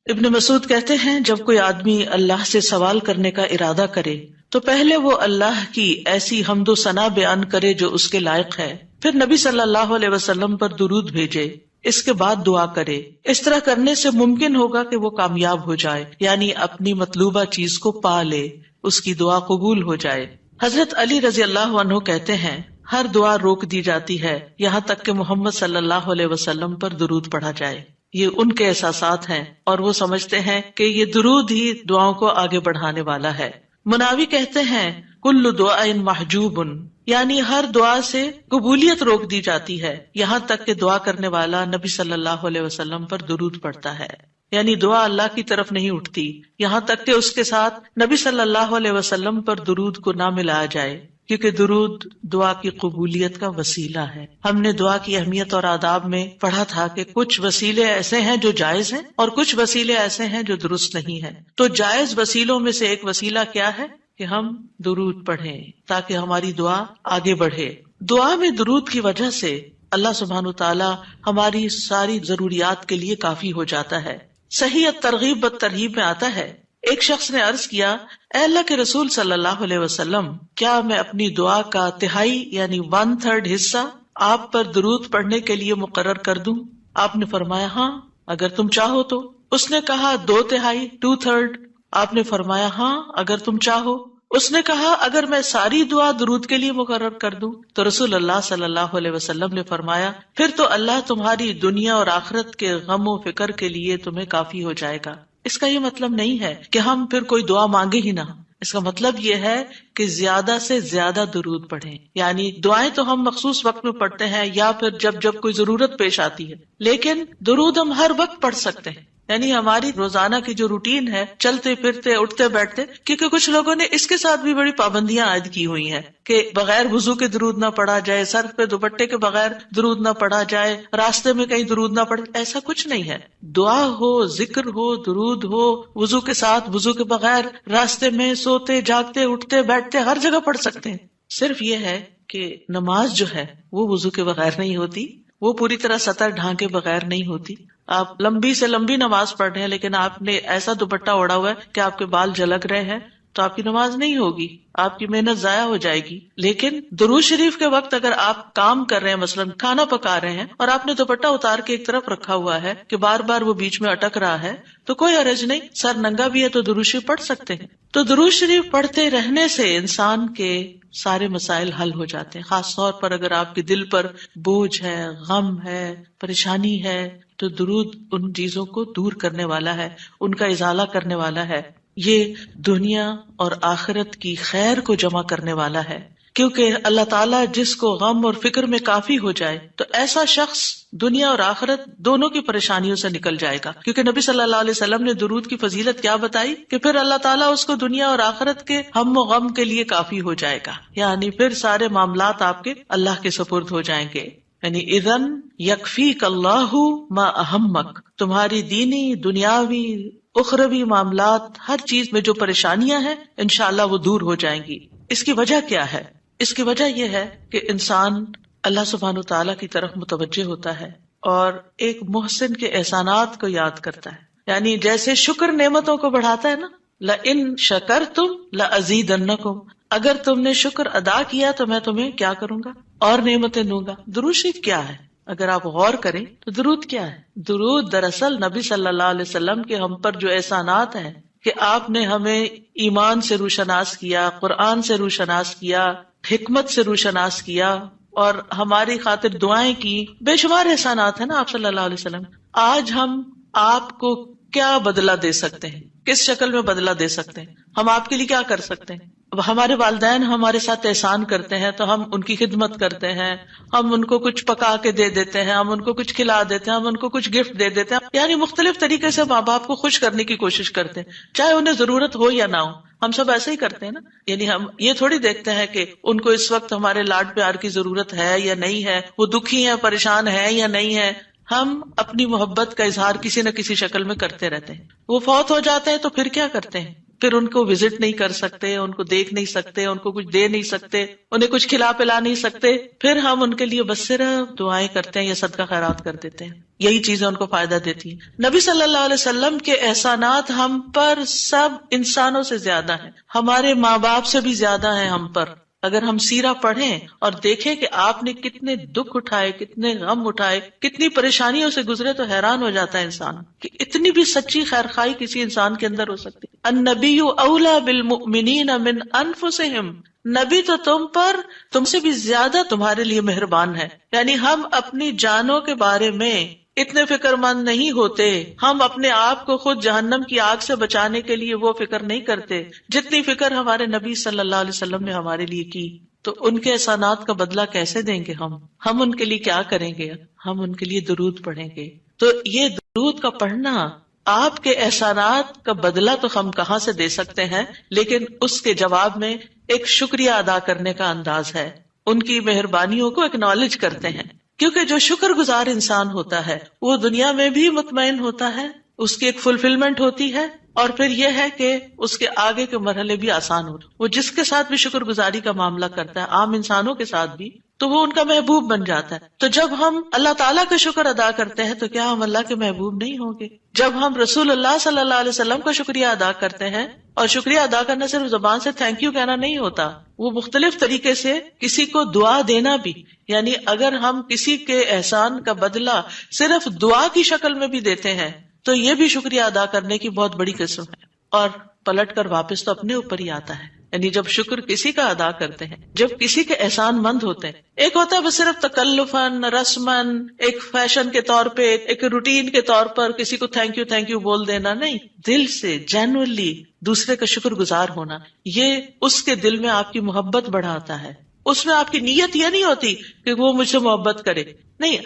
ابن مسعود کہتے ہیں جب کوئی آدمی اللہ سے سوال کرنے کا ارادہ کرے تو پہلے وہ اللہ کی ایسی حمد و ثنا بیان کرے جو اس کے لائق ہے، پھر نبی صلی اللہ علیہ وسلم پر درود بھیجے، اس کے بعد دعا کرے۔ اس طرح کرنے سے ممکن ہوگا کہ وہ کامیاب ہو جائے، یعنی اپنی مطلوبہ چیز کو پا لے، اس کی دعا قبول ہو جائے۔ حضرت علی رضی اللہ عنہ کہتے ہیں ہر دعا روک دی جاتی ہے یہاں تک کہ محمد صلی اللہ علیہ وسلم پر درود پڑھا جائے۔ یہ ان کے احساسات ہیں اور وہ سمجھتے ہیں کہ یہ درود ہی دعاؤں کو آگے بڑھانے والا ہے۔ مناوی کہتے ہیں کل دعاء محجوب، یعنی ہر دعا سے قبولیت روک دی جاتی ہے یہاں تک کہ دعا کرنے والا نبی صلی اللہ علیہ وسلم پر درود پڑھتا ہے، یعنی دعا اللہ کی طرف نہیں اٹھتی یہاں تک کہ اس کے ساتھ نبی صلی اللہ علیہ وسلم پر درود کو نہ ملایا جائے، کیونکہ درود دعا کی قبولیت کا وسیلہ ہے۔ ہم نے دعا کی اہمیت اور آداب میں پڑھا تھا کہ کچھ وسیلے ایسے ہیں جو جائز ہیں اور کچھ وسیلے ایسے ہیں جو درست نہیں ہیں۔ تو جائز وسیلوں میں سے ایک وسیلہ کیا ہے کہ ہم درود پڑھیں تاکہ ہماری دعا آگے بڑھے۔ دعا میں درود کی وجہ سے اللہ سبحانہ وتعالی ہماری ساری ضروریات کے لیے کافی ہو جاتا ہے۔ صحیح الترغیب والترہیب میں آتا ہے ایک شخص نے عرض کیا، اے اللہ کے رسول صلی اللہ علیہ وسلم، کیا میں اپنی دعا کا تہائی یعنی 1/3 حصہ آپ پر درود پڑھنے کے لیے مقرر کر دوں؟ آپ نے فرمایا ہاں اگر تم چاہو تو۔ اس نے کہا 2/3 2/3؟ آپ نے فرمایا ہاں اگر تم چاہو۔ اس نے کہا اگر میں ساری دعا درود کے لیے مقرر کر دوں؟ تو رسول اللہ صلی اللہ علیہ وسلم نے فرمایا پھر تو اللہ تمہاری دنیا اور آخرت کے غم و فکر کے لیے تمہیں کافی ہو جائے گا۔ اس کا یہ مطلب نہیں ہے کہ ہم پھر کوئی دعا مانگے ہی نہ، اس کا مطلب یہ ہے کہ زیادہ سے زیادہ درود پڑھیں، یعنی دعائیں تو ہم مخصوص وقت میں پڑھتے ہیں یا پھر جب کوئی ضرورت پیش آتی ہے، لیکن درود ہم ہر وقت پڑھ سکتے ہیں، یعنی ہماری روزانہ کی جو روٹین ہے، چلتے پھرتے اٹھتے بیٹھتے، کیونکہ کچھ لوگوں نے اس کے ساتھ بھی بڑی پابندیاں عائد کی ہوئی ہیں کہ بغیر وضو کے درود نہ پڑھا جائے، سر پہ دوپٹے کے بغیر درود نہ پڑھا جائے، راستے میں کہیں درود نہ پڑھے۔ ایسا کچھ نہیں ہے، دعا ہو، ذکر ہو، درود ہو، وضو کے ساتھ، وضو کے بغیر، راستے میں، سوتے جاگتے اٹھتے بیٹھتے ہر جگہ پڑھ سکتے ہیں۔ صرف یہ ہے کہ نماز جو ہے وہ وضو کے بغیر نہیں ہوتی، وہ پوری طرح سطر ڈھانکے بغیر نہیں ہوتی۔ آپ لمبی سے لمبی نماز پڑھ رہے ہیں لیکن آپ نے ایسا دوپٹہ اوڑا ہوا ہے کہ آپ کے بال جھلک رہے ہیں تو آپ کی نماز نہیں ہوگی، آپ کی محنت ضائع ہو جائے گی۔ لیکن درود شریف کے وقت اگر آپ کام کر رہے ہیں، مثلا کھانا پکا رہے ہیں اور آپ نے دوپٹہ اتار کے ایک طرف رکھا ہوا ہے کہ بار بار وہ بیچ میں اٹک رہا ہے تو کوئی حرج نہیں، سر ننگا بھی ہے تو درود شریف پڑھ سکتے ہیں۔ تو درود شریف پڑھتے رہنے سے انسان کے سارے مسائل حل ہو جاتے ہیں، خاص طور پر اگر آپ کے دل پر بوجھ ہے، غم ہے، پریشانی ہے تو درود ان چیزوں کو دور کرنے والا ہے، ان کا ازالہ کرنے والا ہے۔ یہ دنیا اور آخرت کی خیر کو جمع کرنے والا ہے، کیونکہ اللہ تعالیٰ جس کو غم اور فکر میں کافی ہو جائے تو ایسا شخص دنیا اور آخرت دونوں کی پریشانیوں سے نکل جائے گا، کیونکہ نبی صلی اللہ علیہ وسلم نے درود کی فضیلت کیا بتائی کہ پھر اللہ تعالیٰ اس کو دنیا اور آخرت کے ہم و غم کے لیے کافی ہو جائے گا، یعنی پھر سارے معاملات آپ کے اللہ کے سپرد ہو جائیں گے۔ یعنی اذن یکفیک اللہ ما اہمک، تمہاری دینی، دنیاوی، اخروی معاملات، ہر چیز میں جو پریشانیاں ہیں انشاءاللہ وہ دور ہو جائیں گی۔ اس کی وجہ کیا ہے؟ اس کی وجہ یہ ہے کہ انسان اللہ سبحانہ وتعالیٰ کی طرف متوجہ ہوتا ہے اور ایک محسن کے احسانات کو یاد کرتا ہے، یعنی جیسے شکر نعمتوں کو بڑھاتا ہے نا، لَإِن شَكَرْتُمْ لَأَزِيدَنَّكُمْ، اگر تم نے شکر ادا کیا تو میں تمہیں کیا کروں گا؟ اور نعمتیں دوں گا۔ درود شریف کیا ہے؟ اگر آپ غور کریں تو درود کیا ہے؟ درود دراصل نبی صلی اللہ علیہ وسلم کے ہم پر جو احسانات ہیں کہ آپ نے ہمیں ایمان سے روشناس کیا، قرآن سے روشناس کیا، حکمت سے روشناس کیا اور ہماری خاطر دعائیں کی، بے شمار احسانات ہیں نا آپ صلی اللہ علیہ وسلم۔ آج ہم آپ کو کیا بدلہ دے سکتے ہیں؟ کس شکل میں بدلہ دے سکتے ہیں؟ ہم آپ کے لیے کیا کر سکتے ہیں؟ ہمارے والدین ہمارے ساتھ احسان کرتے ہیں تو ہم ان کی خدمت کرتے ہیں، ہم ان کو کچھ پکا کے دے دیتے ہیں، ہم ان کو کچھ کھلا دیتے ہیں، ہم ان کو کچھ گفٹ دے دیتے ہیں، یعنی مختلف طریقے سے ماں باپ کو خوش کرنے کی کوشش کرتے ہیں، چاہے انہیں ضرورت ہو یا نہ ہو۔ ہم سب ایسے ہی کرتے ہیں نا، یعنی ہم یہ تھوڑی دیکھتے ہیں کہ ان کو اس وقت ہمارے لاڈ پیار کی ضرورت ہے یا نہیں ہے، وہ دکھی ہے، پریشان ہے یا نہیں ہے۔ ہم اپنی محبت کا اظہار کسی نہ کسی شکل میں کرتے رہتے ہیں۔ وہ فوت ہو جاتے ہیں تو پھر کیا کرتے ہیں؟ پھر ان کو وزٹ نہیں کر سکتے، ان کو دیکھ نہیں سکتے، ان کو کچھ دے نہیں سکتے، انہیں کچھ کھلا پلا نہیں سکتے، پھر ہم ان کے لیے بس صرف دعائیں کرتے ہیں یا صدقہ خیرات کر دیتے ہیں، یہی چیزیں ان کو فائدہ دیتی ہیں۔ نبی صلی اللہ علیہ وسلم کے احسانات ہم پر سب انسانوں سے زیادہ ہیں، ہمارے ماں باپ سے بھی زیادہ ہیں ہم پر۔ اگر ہم سیرہ پڑھیں اور دیکھیں کہ آپ نے کتنے دکھ اٹھائے، کتنے غم اٹھائے، کتنی پریشانیوں سے گزرے، تو حیران ہو جاتا ہے انسان کہ اتنی بھی سچی خیر خواہی کسی انسان کے اندر ہو سکتی۔ النبی اولی بالمؤمنین من انفسہم، نبی تو تم سے بھی زیادہ تمہارے لیے مہربان ہے، یعنی ہم اپنی جانوں کے بارے میں اتنے فکر مند نہیں ہوتے، ہم اپنے آپ کو خود جہنم کی آگ سے بچانے کے لیے وہ فکر نہیں کرتے جتنی فکر ہمارے نبی صلی اللہ علیہ وسلم نے ہمارے لیے کی۔ تو ان کے احسانات کا بدلہ کیسے دیں گے ہم ان کے لیے کیا کریں گے؟ ہم ان کے لیے درود پڑھیں گے۔ تو یہ درود کا پڑھنا، آپ کے احسانات کا بدلہ تو ہم کہاں سے دے سکتے ہیں، لیکن اس کے جواب میں ایک شکریہ ادا کرنے کا انداز ہے، ان کی مہربانیوں کو اکنالج کرتے ہیں، کیونکہ جو شکر گزار انسان ہوتا ہے وہ دنیا میں بھی مطمئن ہوتا ہے، اس کی ایک فلفلمنٹ ہوتی ہے، اور پھر یہ ہے کہ اس کے آگے کے مرحلے بھی آسان ہوتے، وہ جس کے ساتھ بھی شکر گزاری کا معاملہ کرتا ہے، عام انسانوں کے ساتھ بھی، تو وہ ان کا محبوب بن جاتا ہے۔ تو جب ہم اللہ تعالیٰ کا شکر ادا کرتے ہیں تو کیا ہم اللہ کے محبوب نہیں ہوں گے؟ جب ہم رسول اللہ صلی اللہ علیہ وسلم کا شکریہ ادا کرتے ہیں، اور شکریہ ادا کرنا صرف زبان سے تھینک یو کہنا نہیں ہوتا، وہ مختلف طریقے سے کسی کو دعا دینا بھی، یعنی اگر ہم کسی کے احسان کا بدلہ صرف دعا کی شکل میں بھی دیتے ہیں تو یہ بھی شکریہ ادا کرنے کی بہت بڑی قسم ہے، اور پلٹ کر واپس تو اپنے اوپر ہی آتا ہے۔ یعنی جب شکر کسی کا ادا کرتے ہیں، جب کسی کے احسان مند ہوتے ہیں، ایک ہوتا ہے بس صرف تکلفاً رسماً ایک فیشن کے طور پہ، ایک روٹین کے طور پر کسی کو تھینک یو بول دینا، نہیں، دل سے جینوئنلی دوسرے کا شکر گزار ہونا، یہ اس کے دل میں آپ کی محبت بڑھاتا ہے۔ اس میں آپ کی نیت یہ نہیں ہوتی کہ وہ مجھ سے محبت کرے، نہیں،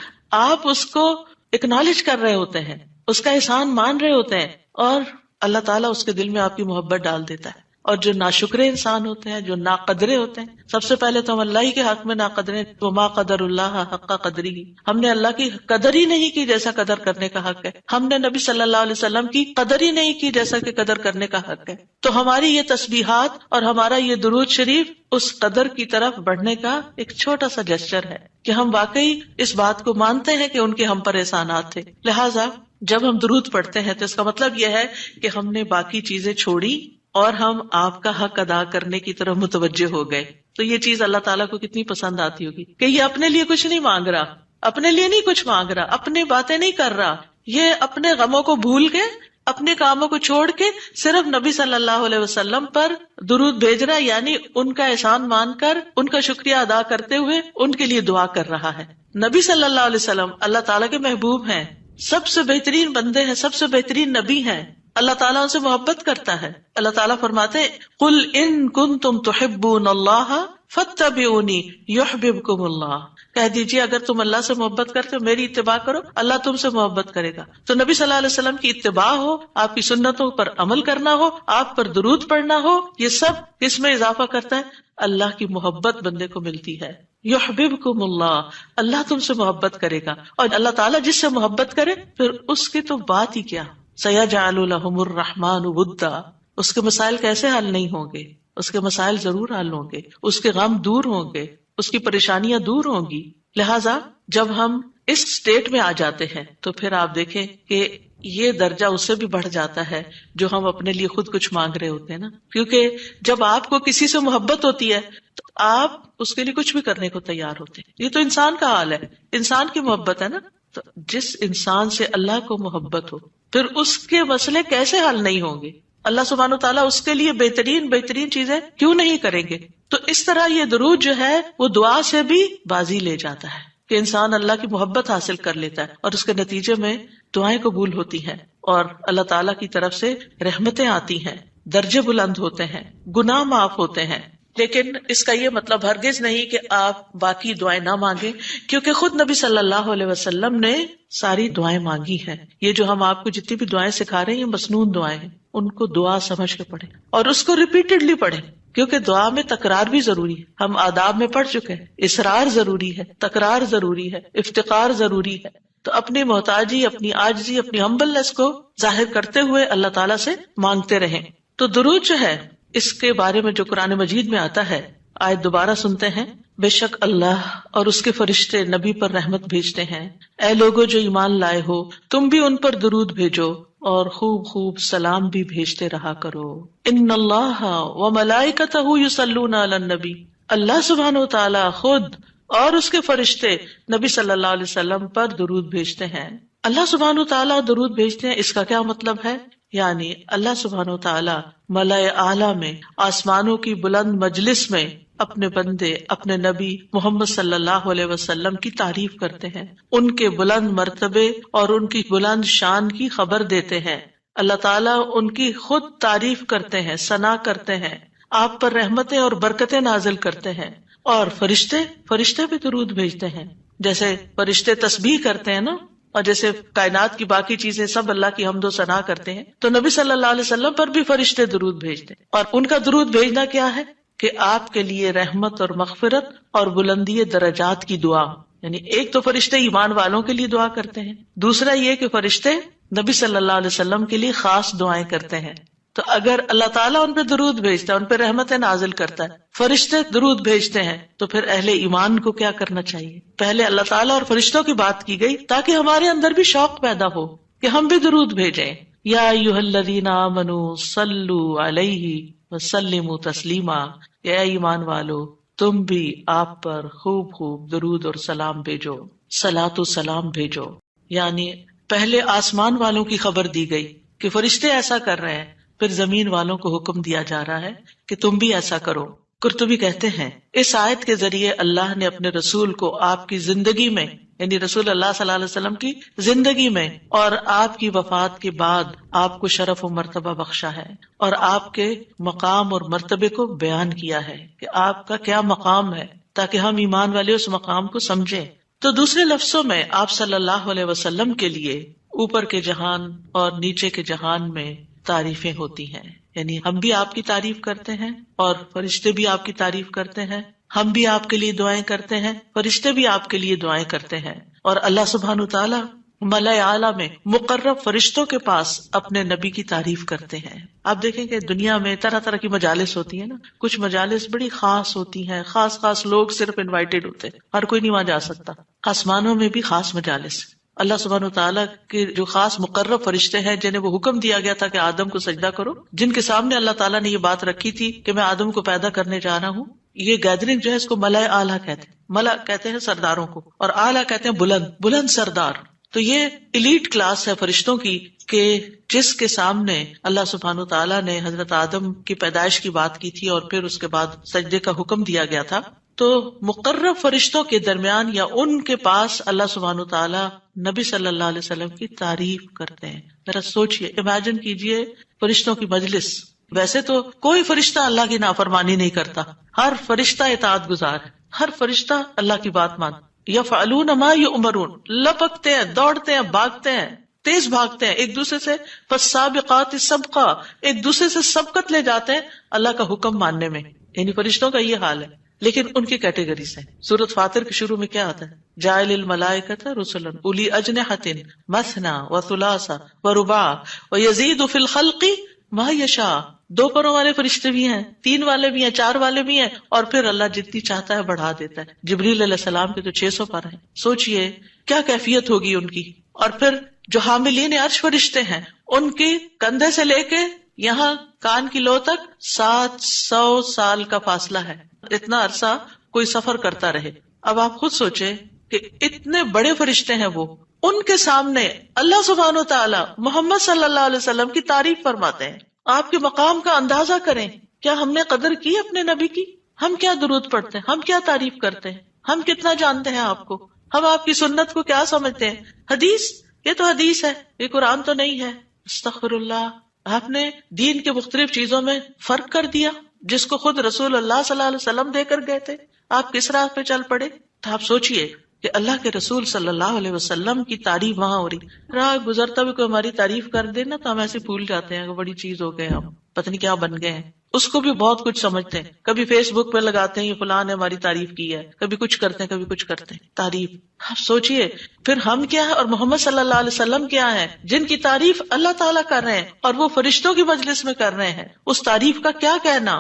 آپ اس کو اکنالج کر رہے ہوتے ہیں، اس کا احسان مان رہے ہوتے ہیں، اور اللہ تعالیٰ اس کے دل میں آپ کی محبت ڈال دیتا ہے۔ اور جو ناشکرے انسان ہوتے ہیں، جو ناقدرے ہوتے ہیں، سب سے پہلے تو ہم اللہ ہی کے حق میں ناقدرے، وما قدر اللہ حق قدری، ہم نے اللہ کی قدر ہی نہیں کی جیسا قدر کرنے کا حق ہے، ہم نے نبی صلی اللہ علیہ وسلم کی قدر ہی نہیں کی جیسا کہ قدر کرنے کا حق ہے۔ تو ہماری یہ تسبیحات اور ہمارا یہ درود شریف اس قدر کی طرف بڑھنے کا ایک چھوٹا سا جسچر ہے کہ ہم واقعی اس بات کو مانتے ہیں کہ ان کے ہم پر احسانات تھے۔ لہٰذا جب ہم درود پڑھتے ہیں تو اس کا مطلب یہ ہے کہ ہم نے باقی چیزیں چھوڑی اور ہم آپ کا حق ادا کرنے کی طرف متوجہ ہو گئے۔ تو یہ چیز اللہ تعالیٰ کو کتنی پسند آتی ہوگی کہ یہ اپنے لیے کچھ نہیں مانگ رہا، اپنے لیے نہیں کچھ مانگ رہا، اپنی باتیں نہیں کر رہا، یہ اپنے غموں کو بھول کے، اپنے کاموں کو چھوڑ کے صرف نبی صلی اللہ علیہ وسلم پر درود بھیج رہا، یعنی ان کا احسان مان کر ان کا شکریہ ادا کرتے ہوئے ان کے لیے دعا کر رہا ہے۔ نبی صلی اللہ علیہ وسلم اللہ تعالیٰ کے محبوب ہیں، سب سے بہترین بندے ہیں، سب سے بہترین نبی ہیں، اللہ تعالیٰ ان سے محبت کرتا ہے۔ اللہ تعالیٰ فرماتے ہیں قل ان کنتم تحبون اللہ فاتبعونی یحببکم اللہ، کہہ دیجیے اگر تم اللہ سے محبت کرتے ہو میری اتباع کرو، اللہ تم سے محبت کرے گا۔ تو نبی صلی اللہ علیہ وسلم کی اتباع ہو، آپ کی سنتوں پر عمل کرنا ہو، آپ پر درود پڑھنا ہو، یہ سب کس میں اضافہ کرتا ہے؟ اللہ کی محبت بندے کو ملتی ہے۔ یحببکم اللہ، اللہ تم سے محبت کرے گا، اور اللہ تعالیٰ جس سے محبت کرے پھر اس کی تو بات ہی کیا، سیجعل لہم الرحمن ودا، اس کے مسائل کیسے حل نہیں ہوں گے؟ اس کے مسائل ضرور حل ہوں گے، اس کے غم دور ہوں گے، اس کی پریشانیاں دور ہوں گی۔ لہٰذا جب ہم اس سٹیٹ میں آ جاتے ہیں تو پھر آپ دیکھیں کہ یہ درجہ اس سے بھی بڑھ جاتا ہے جو ہم اپنے لیے خود کچھ مانگ رہے ہوتے ہیں نا، کیونکہ جب آپ کو کسی سے محبت ہوتی ہے تو آپ اس کے لیے کچھ بھی کرنے کو تیار ہوتے ہیں۔ یہ تو انسان کا حال ہے، انسان کی محبت ہے نا، تو جس انسان سے اللہ کو محبت ہو پھر اس کے مسئلے کیسے حل نہیں ہوں گے؟ اللہ سبحانہ و تعالیٰ اس کے لیے بہترین چیزیں کیوں نہیں کریں گے؟ تو اس طرح یہ درود جو ہے وہ دعا سے بھی بازی لے جاتا ہے کہ انسان اللہ کی محبت حاصل کر لیتا ہے، اور اس کے نتیجے میں دعائیں قبول ہوتی ہیں، اور اللہ تعالیٰ کی طرف سے رحمتیں آتی ہیں، درجے بلند ہوتے ہیں، گناہ معاف ہوتے ہیں۔ لیکن اس کا یہ مطلب ہرگز نہیں کہ آپ باقی دعائیں نہ مانگیں، کیونکہ خود نبی صلی اللہ علیہ وسلم نے ساری دعائیں مانگی ہیں۔ یہ جو ہم آپ کو جتنی بھی دعائیں سکھا رہے ہیں یہ مسنون دعائیں ہیں، ان کو دعا سمجھ کے پڑھیں اور اس کو ریپیٹڈلی پڑھیں، کیونکہ دعا میں تکرار بھی ضروری ہے۔ ہم آداب میں پڑھ چکے ہیں، اصرار ضروری ہے، تکرار ضروری ہے، افتقار ضروری ہے۔ تو اپنی محتاجی، اپنی عاجزی، اپنی ہمبلنس کو ظاہر کرتے ہوئے اللہ تعالیٰ سے مانگتے رہیں۔ تو درود جو ہے اس کے بارے میں جو قرآن مجید میں آتا ہے، آیت دوبارہ سنتے ہیں. بے شک اللہ اور اس کے فرشتے نبی پر رحمت بھیجتے ہیں. اے لوگو جو ایمان لائے ہو، تم بھی ان پر درود بھیجو اور خوب خوب سلام بھی بھیجتے رہا کرو. ان اللہ وملائکتہ یصلون علی النبی، اللہ سبحانہ و تعالی خود اور اس کے فرشتے نبی صلی اللہ علیہ وسلم پر درود بھیجتے ہیں. اللہ سبحانہ و تعالی درود بھیجتے ہیں، اس کا کیا مطلب ہے؟ یعنی اللہ سبحانہ و تعالی ملائے اعلیٰ میں، آسمانوں کی بلند مجلس میں اپنے بندے، اپنے نبی محمد صلی اللہ علیہ وسلم کی تعریف کرتے ہیں، ان کے بلند مرتبے اور ان کی بلند شان کی خبر دیتے ہیں. اللہ تعالیٰ ان کی خود تعریف کرتے ہیں، ثنا کرتے ہیں، آپ پر رحمتیں اور برکتیں نازل کرتے ہیں. اور فرشتے بھی درود بھیجتے ہیں، جیسے فرشتے تسبیح کرتے ہیں نا، اور جیسے کائنات کی باقی چیزیں سب اللہ کی حمد و ثنا کرتے ہیں، تو نبی صلی اللہ علیہ وسلم پر بھی فرشتے درود بھیجتے ہیں. اور ان کا درود بھیجنا کیا ہے کہ آپ کے لیے رحمت اور مغفرت اور بلندی درجات کی دعا. یعنی ایک تو فرشتے ایمان والوں کے لیے دعا کرتے ہیں، دوسرا یہ کہ فرشتے نبی صلی اللہ علیہ وسلم کے لیے خاص دعائیں کرتے ہیں. تو اگر اللہ تعالیٰ ان پہ درود بھیجتا ہے، ان پہ رحمتیں نازل کرتا ہے، فرشتے درود بھیجتے ہیں، تو پھر اہل ایمان کو کیا کرنا چاہیے؟ پہلے اللہ تعالیٰ اور فرشتوں کی بات کی گئی تاکہ ہمارے اندر بھی شوق پیدا ہو کہ ہم بھی درود بھیجیں. یا ایھا الذین آمنوا صلوا علیہ وسلموا تسلیما، اے ایمان والو تم بھی آپ پر خوب خوب درود اور سلام بھیجو، صلاۃ و سلام بھیجو. یعنی پہلے آسمان والوں کی خبر دی گئی کہ فرشتے ایسا کر رہے ہیں، پھر زمین والوں کو حکم دیا جا رہا ہے کہ تم بھی ایسا کرو. قرطبی کہتے ہیں اس آیت کے ذریعے اللہ نے اپنے رسول کو آپ کی زندگی میں، یعنی رسول اللہ صلی اللہ علیہ وسلم کی زندگی میں اور آپ کی وفات کے بعد آپ کو شرف و مرتبہ بخشا ہے، اور آپ کے مقام اور مرتبے کو بیان کیا ہے کہ آپ کا کیا مقام ہے، تاکہ ہم ایمان والے اس مقام کو سمجھیں. تو دوسرے لفظوں میں آپ صلی اللہ علیہ وسلم کے لیے اوپر کے جہان اور نیچے کے جہان میں تعریفیں ہوتی ہیں. یعنی ہم بھی آپ کی تعریف کرتے ہیں اور فرشتے بھی آپ کی تعریف کرتے ہیں، ہم بھی آپ کے لیے دعائیں کرتے ہیں، فرشتے بھی آپ کے لیے دعائیں کرتے ہیں. اور اللہ سبحانہ تعالیٰ ملائے اعلیٰ میں مقرب فرشتوں کے پاس اپنے نبی کی تعریف کرتے ہیں. آپ دیکھیں کہ دنیا میں طرح طرح کی مجالس ہوتی ہیں نا، کچھ مجالس بڑی خاص ہوتی ہیں، خاص لوگ صرف انوائٹیڈ ہوتے ہیں، ہر کوئی نہیں وہاں جا سکتا. آسمانوں میں بھی خاص مجالس، اللہ سبحانہ تعالیٰ کے جو خاص مقرب فرشتے ہیں جنہیں وہ حکم دیا گیا تھا کہ آدم کو سجدہ کرو، جن کے سامنے اللہ تعالیٰ نے یہ بات رکھی تھی کہ میں آدم کو پیدا کرنے جا رہا ہوں. یہ گیدرنگ جو ہے اس کو ملائے اعلیٰ کہتے ہیں. ملا کہتے ہیں سرداروں کو، اور اعلیٰ کہتے ہیں بلند سردار. تو یہ ایلیٹ کلاس ہے فرشتوں کی کہ جس کے سامنے اللہ سبحانہ تعالیٰ نے حضرت آدم کی پیدائش کی بات کی تھی اور پھر اس کے بعد سجدے کا حکم دیا گیا تھا. تو مقرب فرشتوں کے درمیان یا ان کے پاس اللہ سبحانہ تعالیٰ نبی صلی اللہ علیہ وسلم کی تعریف کرتے ہیں. ذرا سوچئے، امیجن کیجئے فرشتوں کی مجلس. ویسے تو کوئی فرشتہ اللہ کی نافرمانی نہیں کرتا، ہر فرشتہ اطاعت گزار ہے، ہر فرشتہ اللہ کی بات مانتا. یفعلون ما یؤمرون، لپکتے ہیں، دوڑتے ہیں، بھاگتے ہیں، تیز بھاگتے ہیں، ایک دوسرے سے فالسابقات سبقا، ایک دوسرے سے سبقت لے جاتے ہیں اللہ کا حکم ماننے میں. یعنی فرشتوں کا یہ حال ہے. لیکن ان کی کیٹیگریز ہیں. سورۃ فاطر کے شروع میں کیا آتا ہے؟ جاعل الملائکۃ رسلا اولی اجنحۃ مثنی وثلاث ورباع ویزید فی الخلق ما یشاء. 2 پروں والے فرشتے بھی ہیں، 3 والے بھی ہیں، 4 والے بھی ہیں، اور پھر اللہ جتنی چاہتا ہے بڑھا دیتا ہے. جبریل علیہ السلام کے تو 600 پر ہیں. سوچئے کیا کیفیت ہوگی ان کی. اور پھر جو حاملین عرش فرشتے ہیں ان کی کندھے سے لے کے یہاں کان کی لو تک 700 سال کا فاصلہ ہے. اتنا عرصہ کوئی سفر کرتا رہے. اب آپ خود سوچیں کہ اتنے بڑے فرشتے ہیں وہ، ان کے سامنے اللہ سبحانہ وتعالی محمد صلی اللہ علیہ وسلم کی تعریف فرماتے ہیں. آپ کے مقام کا اندازہ کریں. کیا ہم نے قدر کی اپنے نبی کی؟ ہم کیا درود پڑھتے ہیں، ہم کیا تعریف کرتے ہیں، ہم کتنا جانتے ہیں آپ کو، ہم آپ کی سنت کو کیا سمجھتے ہیں. حدیث، یہ تو حدیث ہے، یہ قرآن تو نہیں ہے. استغفر اللہ. آپ نے دین کے مختلف چیزوں میں فرق کر دیا جس کو خود رسول اللہ صلی اللہ علیہ وسلم دے کر گئے تھے. آپ کس راہ پہ چل پڑے. تو آپ سوچئے کہ اللہ کے رسول صلی اللہ علیہ وسلم کی تعریف وہاں ہو رہی. راہ گزرتا بھی کوئی ہماری تعریف کر دے نا تو ہم ایسے بھول جاتے ہیں کہ بڑی چیز ہو گئے، ہم پتہ نہیں کیا بن گئے ہیں. اس کو بھی بہت کچھ سمجھتے ہیں. کبھی فیس بک پہ لگاتے ہیں یہ فلاں نے ہماری تعریف کی ہے، کبھی کچھ کرتے ہیں کبھی کچھ کرتے ہیں تعریف. آپ سوچئے پھر ہم کیا ہے اور محمد صلی اللہ علیہ وسلم کیا ہے جن کی تعریف اللہ تعالیٰ کر رہے ہیں اور وہ فرشتوں کی مجلس میں کر رہے ہیں. اس تعریف کا کیا کہنا.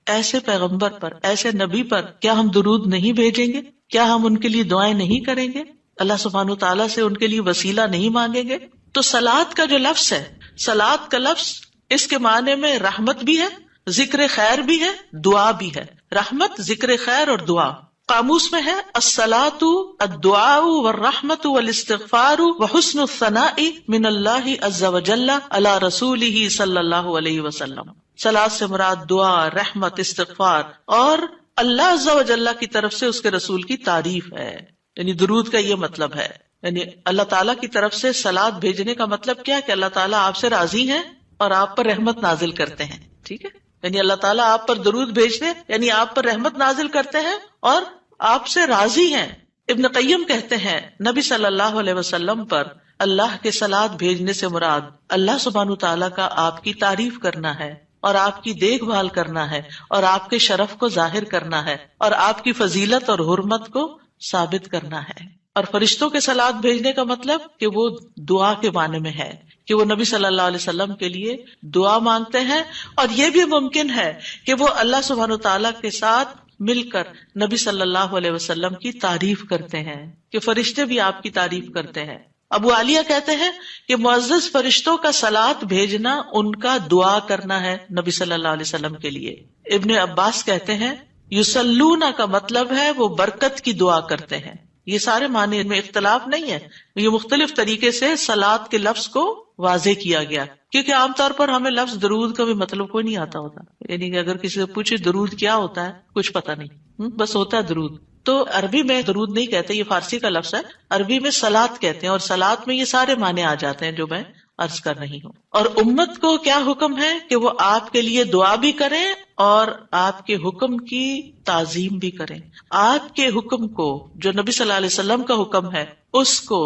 ایسے پیغمبر پر، ایسے نبی پر کیا ہم درود نہیں بھیجیں گے؟ کیا ہم ان کے لیے دعائیں نہیں کریں گے؟ اللہ سبحانہ تعالیٰ سے ان کے لیے وسیلہ نہیں مانگیں گے؟ تو صلاۃ کا جو لفظ ہے، صلاۃ کا لفظ اس کے معنی میں رحمت بھی ہے، ذکر خیر بھی ہے، دعا بھی ہے. رحمت، ذکر خیر اور دعا. قاموس میں ہے الصلاۃ الدعاء والرحمت والاستغفار وحسن الثناء من اللہ عز وجل علی رسولہ صلی اللہ علیہ وسلم. صلاۃ سے مراد دعا، رحمت، استغفار اور اللہ عز وجل کی طرف سے اس کے رسول کی تعریف ہے. یعنی درود کا یہ مطلب ہے. یعنی اللہ تعالیٰ کی طرف سے صلاۃ بھیجنے کا مطلب کیا کہ اللہ تعالیٰ آپ سے راضی ہیں اور آپ پر رحمت نازل کرتے ہیں. ٹھیک ہے، یعنی اللہ تعالیٰ آپ پر درود بھیجتے یعنی آپ پر رحمت نازل کرتے ہیں اور آپ سے راضی ہیں. ابن قیم کہتے ہیں نبی صلی اللہ علیہ وسلم پر اللہ کے صلاۃ بھیجنے سے مراد اللہ سبحانہ تعالیٰ کا آپ کی تعریف کرنا ہے اور آپ کی دیکھ بھال کرنا ہے اور آپ کے شرف کو ظاہر کرنا ہے اور آپ کی فضیلت اور حرمت کو ثابت کرنا ہے. اور فرشتوں کے صلاۃ بھیجنے کا مطلب کہ وہ دعا کے معنی میں ہے کہ وہ نبی صلی اللہ علیہ وسلم کے لیے دعا مانگتے ہیں. اور یہ بھی ممکن ہے کہ وہ اللہ سبحانہ تعالیٰ کے ساتھ مل کر نبی صلی اللہ علیہ وسلم کی تعریف کرتے ہیں کہ فرشتے بھی آپ کی تعریف کرتے ہیں. ابو عالیہ کہتے ہیں کہ معزز فرشتوں کا صلاۃ بھیجنا ان کا دعا کرنا ہے نبی صلی اللہ علیہ وسلم کے لیے. ابن عباس کہتے ہیں یصلون کا مطلب ہے وہ برکت کی دعا کرتے ہیں. یہ سارے معنی میں اختلاف نہیں ہے، یہ مختلف طریقے سے صلاۃ کے لفظ کو واضح کیا گیا کیونکہ عام طور پر ہمیں لفظ درود کا بھی مطلب کوئی نہیں آتا ہوتا. یعنی کہ اگر کسی سے پوچھے درود کیا ہوتا ہے کچھ پتا نہیں، بس ہوتا ہے درود. تو عربی میں درود نہیں کہتے، یہ فارسی کا لفظ ہے. عربی میں صلاۃ کہتے ہیں اور صلاۃ میں یہ سارے معنی آ جاتے ہیں جو میں عرض کر رہی ہوں. اور امت کو کیا حکم ہے کہ وہ آپ کے لیے دعا بھی کریں اور آپ کے حکم کی تعظیم بھی کریں. آپ کے حکم کو جو نبی صلی اللہ علیہ وسلم کا حکم ہے اس کو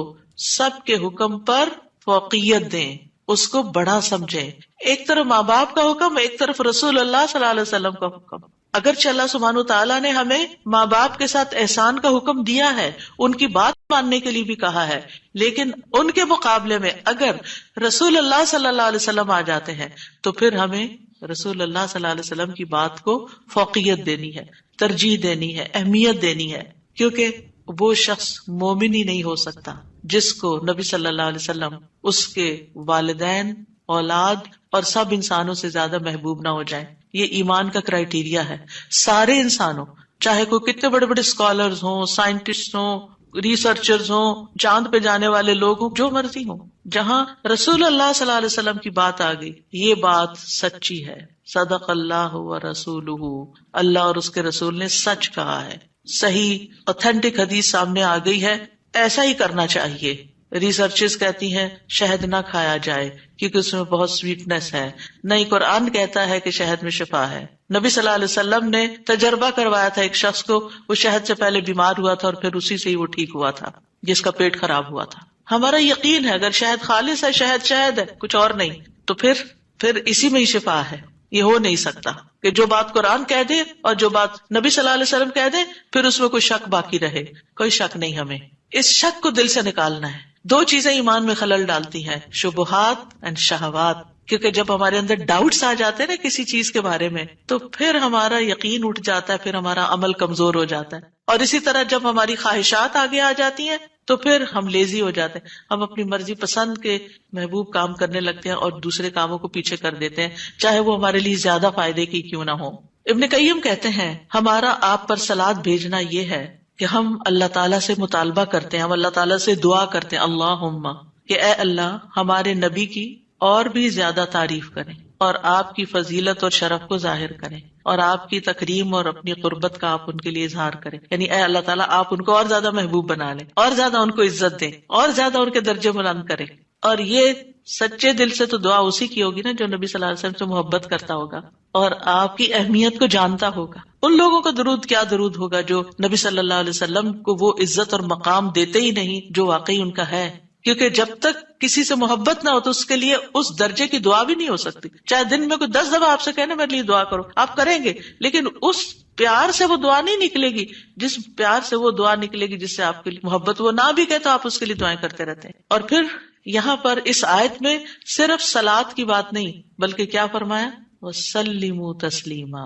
سب کے حکم پر فوقیت دیں، اس کو بڑا سمجھیں. ایک طرف ماں باپ کا حکم، ایک طرف رسول اللہ صلی اللہ علیہ وسلم کا حکم. اگرچہ اللہ سبحانہ تعالیٰ نے ہمیں ماں باپ کے ساتھ احسان کا حکم دیا ہے، ان کی بات ماننے کے لیے بھی کہا ہے، لیکن ان کے مقابلے میں اگر رسول اللہ صلی اللہ علیہ وسلم آ جاتے ہیں تو پھر ہمیں رسول اللہ صلی اللہ علیہ وسلم کی بات کو فوقیت دینی ہے، ترجیح دینی ہے، اہمیت دینی ہے. کیونکہ وہ شخص مومن ہی نہیں ہو سکتا جس کو نبی صلی اللہ علیہ وسلم اس کے والدین، اولاد اور سب انسانوں سے زیادہ محبوب نہ ہو جائیں. یہ ایمان کا کرائیٹیریا ہے. سارے انسانوں، چاہے کوئی کتنے بڑے بڑے اسکالرز ہوں، سائنٹسٹ ہوں، ریسرچرز ہوں، چاند پہ جانے والے لوگ ہوں، جو مرضی ہوں، جہاں رسول اللہ صلی اللہ علیہ وسلم کی بات آ گئی یہ بات سچی ہے. صدق اللہ و رسولہ، اللہ اور اس کے رسول نے سچ کہا ہے. صحیح اوتھینٹک حدیث سامنے آ گئی ہے، ایسا ہی کرنا چاہیے. ریسرچز کہتی ہیں شہد نہ کھایا جائے کیونکہ اس میں بہت سویٹنس ہے. نہیں، قرآن کہتا ہے کہ شہد میں شفا ہے. نبی صلی اللہ علیہ وسلم نے تجربہ کروایا تھا ایک شخص کو، وہ شہد سے پہلے بیمار ہوا تھا اور پھر اسی سے ہی وہ ٹھیک ہوا تھا جس کا پیٹ خراب ہوا تھا. ہمارا یقین ہے اگر شہد خالص ہے، شہد شہد ہے، کچھ اور نہیں، تو پھر اسی میں ہی شفا ہے. یہ ہو نہیں سکتا کہ جو بات قرآن کہہ دے اور جو بات نبی صلی اللہ علیہ وسلم کہہ دے پھر اس میں کوئی شک باقی رہے. کوئی شک نہیں. ہمیں اس شک کو دل سے نکالنا ہے. دو چیزیں ایمان میں خلل ڈالتی ہیں، شبہات اینڈ شہوات. کیونکہ جب ہمارے اندر ڈاؤٹس آ جاتے ہیں نا کسی چیز کے بارے میں تو پھر ہمارا یقین اٹھ جاتا ہے، پھر ہمارا عمل کمزور ہو جاتا ہے. اور اسی طرح جب ہماری خواہشات آگے آ جاتی ہیں تو پھر ہم لیزی ہو جاتے ہیں، ہم اپنی مرضی پسند کے محبوب کام کرنے لگتے ہیں اور دوسرے کاموں کو پیچھے کر دیتے ہیں، چاہے وہ ہمارے لیے زیادہ فائدے کی کیوں نہ ہو. ابن قیم کہتے ہیں ہمارا آپ پر صلاۃ بھیجنا یہ ہے کہ ہم اللہ تعالیٰ سے مطالبہ کرتے ہیں، ہم اللہ تعالیٰ سے دعا کرتے ہیں، اللہم، کہ اے اللہ ہمارے نبی کی اور بھی زیادہ تعریف کریں اور آپ کی فضیلت اور شرف کو ظاہر کریں اور آپ کی تکریم اور اپنی قربت کا آپ ان کے لیے اظہار کریں. یعنی اے اللہ تعالیٰ آپ ان کو اور زیادہ محبوب بنا لیں اور زیادہ ان کو عزت دیں اور زیادہ ان کے درجے بلند کریں. اور یہ سچے دل سے تو دعا اسی کی ہوگی نا جو نبی صلی اللہ علیہ وسلم سے محبت کرتا ہوگا اور آپ کی اہمیت کو جانتا ہوگا. ان لوگوں کا درود کیا درود ہوگا جو نبی صلی اللہ علیہ وسلم کو وہ عزت اور مقام دیتے ہی نہیں جو واقعی ان کا ہے. کیونکہ جب تک کسی سے محبت نہ ہو تو اس کے لیے اس درجے کی دعا بھی نہیں ہو سکتی. چاہے دن میں کوئی 10 دفعہ آپ سے کہنا میرے لیے دعا کرو، آپ کریں گے، لیکن اس پیار سے وہ دعا نہیں نکلے گی جس پیار سے وہ دعا نکلے گی جس سے آپ کے لیے محبت. وہ نہ بھی کہ تو آپ اس کے لیے دعائیں کرتے رہتے ہیں. اور پھر یہاں پر اس آیت میں صرف صلاۃ کی بات نہیں بلکہ کیا فرمایا؟ وَسَلِّمُوا تَسْلِيمًا.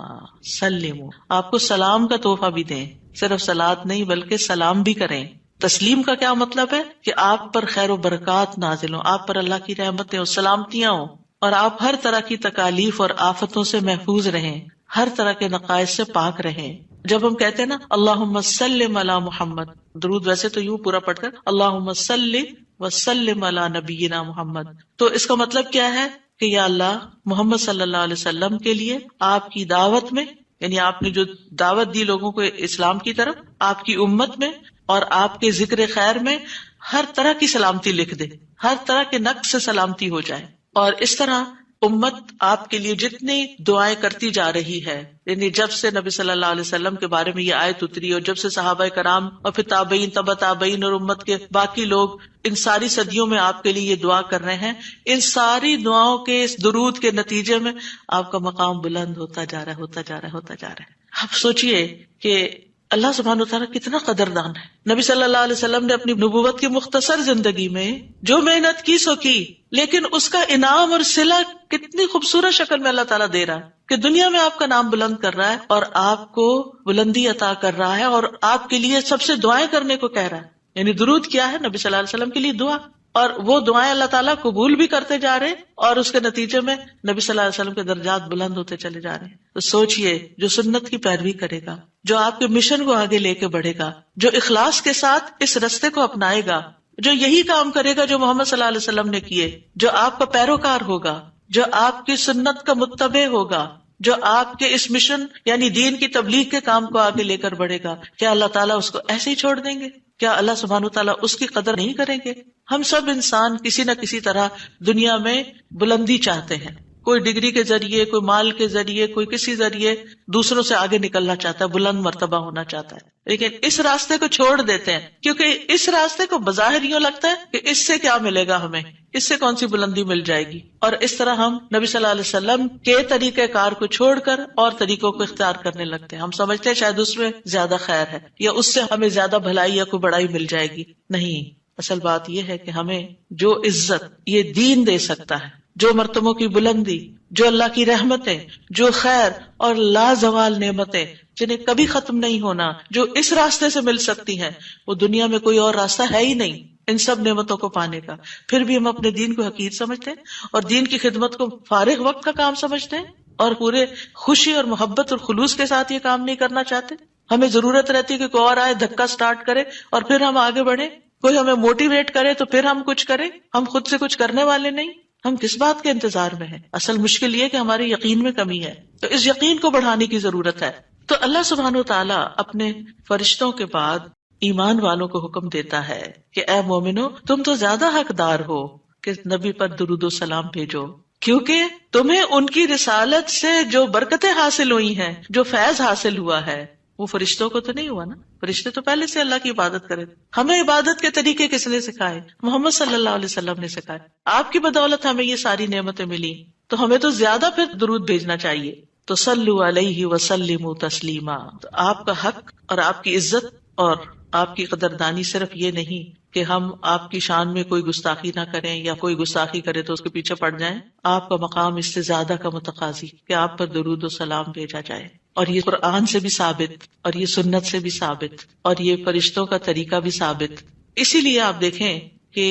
سلموا، آپ کو سلام کا تحفہ بھی دیں، صرف صلاۃ نہیں بلکہ سلام بھی کریں. تسلیم کا کیا مطلب ہے؟ کہ آپ پر خیر و برکات نازل ہوں، آپ پر اللہ کی رحمتیں اور سلامتیاں ہوں، اور آپ ہر طرح کی تکالیف اور آفتوں سے محفوظ رہیں، ہر طرح کے نقائص سے پاک رہیں. جب ہم کہتے ہیں نا اللہم سلم علی محمد، درود ویسے تو یوں پورا پڑھ کر اللہم صلی وسلم علی نبینا محمد، تو اس کا مطلب کیا ہے کہ یا اللہ محمد صلی اللہ علیہ وسلم کے لیے آپ کی دعوت میں، یعنی آپ نے جو دعوت دی لوگوں کو اسلام کی طرف، آپ کی امت میں اور آپ کے ذکر خیر میں ہر طرح کی سلامتی لکھ دے، ہر طرح کے نقص سے سلامتی ہو جائے. اور اس طرح امت آپ کے لیے جتنی دعائیں کرتی جا رہی ہے، یعنی جب سے نبی صلی اللہ علیہ وسلم کے بارے میں یہ آیت اتری اور جب سے صحابہ کرام اور پھر تابعین تبع تابعین اور امت کے باقی لوگ ان ساری صدیوں میں آپ کے لیے یہ دعا کر رہے ہیں، ان ساری دعاؤں کے اس درود کے نتیجے میں آپ کا مقام بلند ہوتا جا رہا ہے، ہوتا جا رہا ہے، ہوتا جا رہا ہے. آپ سوچئے کہ اللہ سبحانہ وتعالیٰ کتنا قدردان ہے. نبی صلی اللہ علیہ وسلم نے اپنی نبوت کی مختصر زندگی میں جو محنت کی سو کی، لیکن اس کا انعام اور صلہ کتنی خوبصورت شکل میں اللہ تعالیٰ دے رہا ہے کہ دنیا میں آپ کا نام بلند کر رہا ہے اور آپ کو بلندی عطا کر رہا ہے اور آپ کے لیے سب سے دعائیں کرنے کو کہہ رہا ہے. یعنی درود کیا ہے؟ نبی صلی اللہ علیہ وسلم کے لیے دعا، اور وہ دعائیں اللہ تعالیٰ قبول بھی کرتے جا رہے اور اس کے نتیجے میں نبی صلی اللہ علیہ وسلم کے درجات بلند ہوتے چلے جا رہے ہیں. تو سوچئے جو سنت کی پیروی کرے گا، جو آپ کے مشن کو آگے لے کے بڑھے گا، جو اخلاص کے ساتھ اس رستے کو اپنائے گا، جو یہی کام کرے گا جو محمد صلی اللہ علیہ وسلم نے کیے، جو آپ کا پیروکار ہوگا، جو آپ کی سنت کا متبع ہوگا، جو آپ کے اس مشن یعنی دین کی تبلیغ کے کام کو آگے لے کر بڑھے گا، کیا اللہ تعالیٰ اس کو ایسے ہی چھوڑ دیں گے؟ کیا اللہ سبحانہ تعالیٰ اس کی قدر نہیں کریں گے؟ ہم سب انسان کسی نہ کسی طرح دنیا میں بلندی چاہتے ہیں، کوئی ڈگری کے ذریعے، کوئی مال کے ذریعے، کوئی کسی ذریعے دوسروں سے آگے نکلنا چاہتا ہے، بلند مرتبہ ہونا چاہتا ہے، لیکن اس راستے کو چھوڑ دیتے ہیں کیونکہ اس راستے کو بظاہر یوں لگتا ہے کہ اس سے کیا ملے گا ہمیں، اس سے کون سی بلندی مل جائے گی، اور اس طرح ہم نبی صلی اللہ علیہ وسلم کے طریقہ کار کو چھوڑ کر اور طریقوں کو اختیار کرنے لگتے ہیں. ہم سمجھتے ہیں شاید اس میں زیادہ خیر ہے یا اس سے ہمیں زیادہ بھلائی یا کوئی بڑائی مل جائے گی. نہیں، اصل بات یہ ہے کہ ہمیں جو عزت یہ دین دے سکتا ہے، جو مرتبوں کی بلندی، جو اللہ کی رحمتیں، جو خیر اور لازوال نعمتیں جنہیں کبھی ختم نہیں ہونا، جو اس راستے سے مل سکتی ہیں، وہ دنیا میں کوئی اور راستہ ہے ہی نہیں ان سب نعمتوں کو پانے کا. پھر بھی ہم اپنے دین کو حقیر سمجھتے ہیں اور دین کی خدمت کو فارغ وقت کا کام سمجھتے ہیں اور پورے خوشی اور محبت اور خلوص کے ساتھ یہ کام نہیں کرنا چاہتے. ہمیں ضرورت رہتی ہے کہ کوئی اور آئے، دھکا سٹارٹ کرے اور پھر ہم آگے بڑھیں، کوئی ہمیں موٹیویٹ کرے تو پھر ہم کچھ کریں. ہم خود سے کچھ کرنے والے نہیں. ہم کس بات کے انتظار میں ہیں؟ اصل مشکل یہ کہ ہمارے یقین میں کمی ہے، تو اس یقین کو بڑھانے کی ضرورت ہے. تو اللہ سبحانہ وتعالیٰ اپنے فرشتوں کے بعد ایمان والوں کو حکم دیتا ہے کہ اے مومنو، تم تو زیادہ حقدار ہو کہ نبی پر درود و سلام بھیجو، کیونکہ تمہیں ان کی رسالت سے جو برکتیں حاصل ہوئی ہیں، جو فیض حاصل ہوا ہے، وہ فرشتوں کو تو نہیں ہوا نا. فرشتے تو پہلے سے اللہ کی عبادت کرے. ہمیں عبادت کے طریقے کس نے سکھائے؟ محمد صلی اللہ علیہ وسلم نے سکھائے. آپ کی بدولت ہمیں یہ ساری نعمتیں ملی، تو ہمیں تو زیادہ پھر درود بھیجنا چاہیے. تو صلو علیہ وسلموا تسلیما. تو آپ کا حق اور آپ کی عزت اور آپ کی قدردانی صرف یہ نہیں کہ ہم آپ کی شان میں کوئی گستاخی نہ کریں یا کوئی گستاخی کرے تو اس کے پیچھے پڑ جائیں. آپ کا مقام اس سے زیادہ کا متقاضی کہ آپ پر درود و سلام بھیجا جائے. اور یہ قرآن سے بھی ثابت اور یہ سنت سے بھی ثابت اور یہ فرشتوں کا طریقہ بھی ثابت. اسی لیے آپ دیکھیں کہ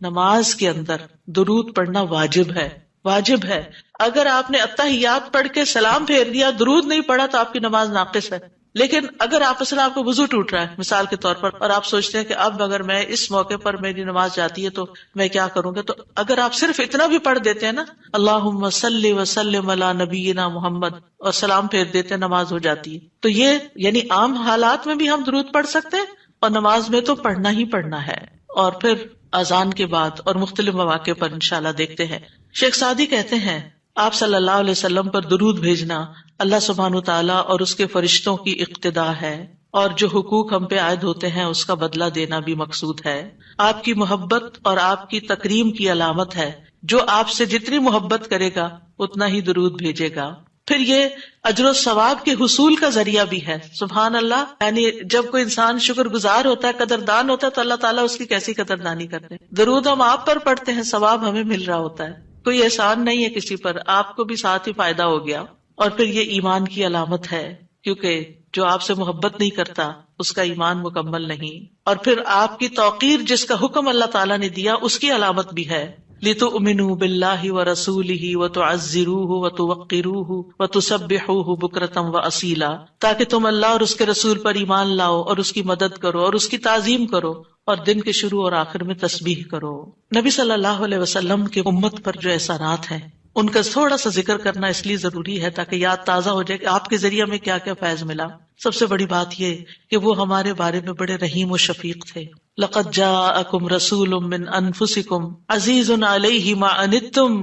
نماز کے اندر درود پڑھنا واجب ہے، واجب ہے. اگر آپ نے اتحیات پڑھ کے سلام پھیر دیا، درود نہیں پڑھا، تو آپ کی نماز ناقص ہے. لیکن اگر آپس میں آپ کو وضو ٹوٹ رہا ہے مثال کے طور پر، اور آپ سوچتے ہیں کہ اب اگر میں اس موقع پر میری نماز جاتی ہے تو میں کیا کروں گا، تو اگر آپ صرف اتنا بھی پڑھ دیتے ہیں نا، اللہم صلی وسلم علی نبینا محمد، اور سلام پھیر دیتے ہیں، نماز ہو جاتی ہے. تو یہ یعنی عام حالات میں بھی ہم درود پڑھ سکتے ہیں اور نماز میں تو پڑھنا ہی پڑھنا ہے. اور پھر اذان کے بعد اور مختلف مواقع پر انشاءاللہ دیکھتے ہیں. شیخ سعدی کہتے ہیں آپ صلی اللہ علیہ وسلم پر درود بھیجنا اللہ سبحانہ تعالیٰ اور اس کے فرشتوں کی اقتدا ہے. اور جو حقوق ہم پہ عائد ہوتے ہیں اس کا بدلہ دینا بھی مقصود ہے. آپ کی محبت اور آپ کی تکریم کی علامت ہے. جو آپ سے جتنی محبت کرے گا اتنا ہی درود بھیجے گا. پھر یہ اجر و ثواب کے حصول کا ذریعہ بھی ہے. سبحان اللہ. یعنی جب کوئی انسان شکر گزار ہوتا ہے، قدردان ہوتا ہے، تو اللہ تعالیٰ اس کی کیسی قدردانی کرتے ہیں. درود ہم آپ پر پڑھتے ہیں، ثواب ہمیں مل رہا ہوتا ہے. کوئی احسان نہیں ہے کسی پر، آپ کو بھی ساتھ ہی فائدہ ہو گیا. اور پھر یہ ایمان کی علامت ہے، کیونکہ جو آپ سے محبت نہیں کرتا اس کا ایمان مکمل نہیں. اور پھر آپ کی توقیر جس کا حکم اللہ تعالیٰ نے دیا اس کی علامت بھی ہے. لِتُؤْمِنُوا بِاللَّهِ وَرَسُولِهِ وَتُعَزِّرُوهُ وَتُوَقِّرُوهُ وَتُسَبِّحُوهُ بُكْرَةً وَأَصِيلًا، تاکہ تم اللہ اور اس کے رسول پر ایمان لاؤ اور اس کی مدد کرو اور اس کی تعظیم کرو اور دن کے شروع اور آخر میں تسبیح کرو. نبی صلی اللہ علیہ وسلم کے امت پر جو احسانات ہیں ان کا تھوڑا سا ذکر کرنا اس لیے ضروری ہے تاکہ یاد تازہ ہو جائے کہ آپ کے ذریعے میں کیا کیا فیض ملا. سب سے بڑی بات یہ کہ وہ ہمارے بارے میں بڑے رحیم و شفیق تھے. لَقَدْ جَاءَكُمْ رَسُولٌ مِّنْ أَنفُسِكُمْ عَزِيزٌ عَلَيْهِ مَا عَنِتُّمْ